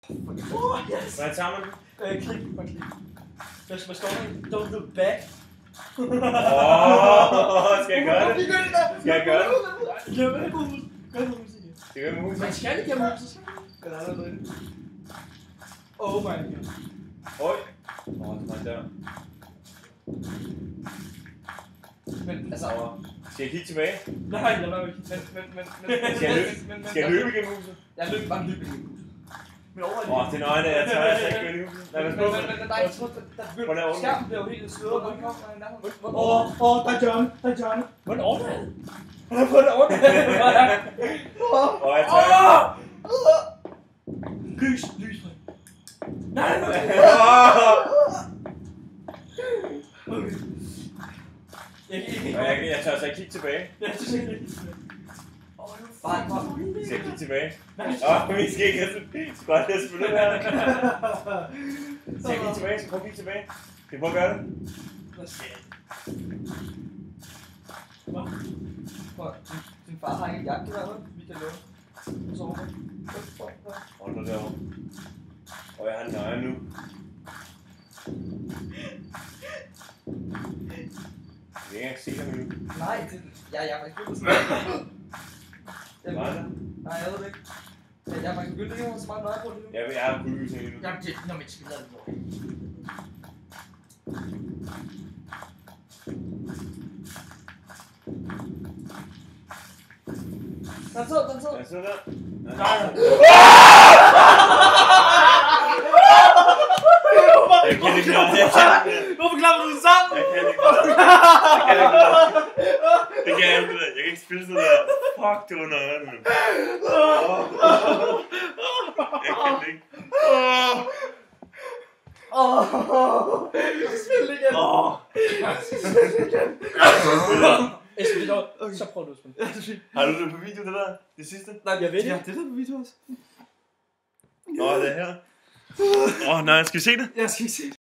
Yes! Hvad tager man? Klik. Hvad står der? Don't look back. Skal jeg gøre det? Skal jeg gøre det? Gør det med huset. Gør det med huset. Det gør med huset. Man skal ikke have huset. Gør det allerede. Oh my god. Oj. Det var der. Men altså... Skal jeg kigge tilbage? Nej, jeg var ikke. Skal jeg løbe igennem huset? Jeg løb bare igennem huset. Men over i det er nøjende, jeg tager altså ikke igennem huset. Nej, men der er ikke sådan, der skærmen bliver jo helt sløret, når den kommer nærmere. Der er John. Hvordan ordner han? Han har fået det ordnet. Jeg tager... Lys. Nej. Jeg tør altså ikke kigge tilbage. Skal jeg kigge tilbage? Vi skal ikke have skøjt det selvfølgelig. Skal jeg kigge tilbage? Skal jeg prøve at kigge tilbage? Skal jeg prøve at gøre det? Din far har ikke jagt, det der vi kan lave. Hold da derovre. Og jeg har nøje nu. Jeg kan ikke engang se ham endnu. Nej, jeg er faktisk begyndt at Nej, jeg ved det ikke. Jeg er faktisk begyndt at have så meget nøje på det nu. jeg har kun lysning endnu. Jamen, det er når man spiller det på. Den så. Jeg sidder der. Nej. Jeg kan ikke klare. Hvorfor klapper du sammen? Jeg kan ikke klare. Det kan jeg ikke. Jeg kan ikke spille sådan der. Fuck, det var noget andet. Jeg kan det ikke. Jeg skal spille igen. Så prøv du at spille. Har du det på video, det der? Det sidste? Nej, jeg ved det. Ja, det er der på video også. Det er her. Nej, skal vi se det? Jeg skal ikke se det.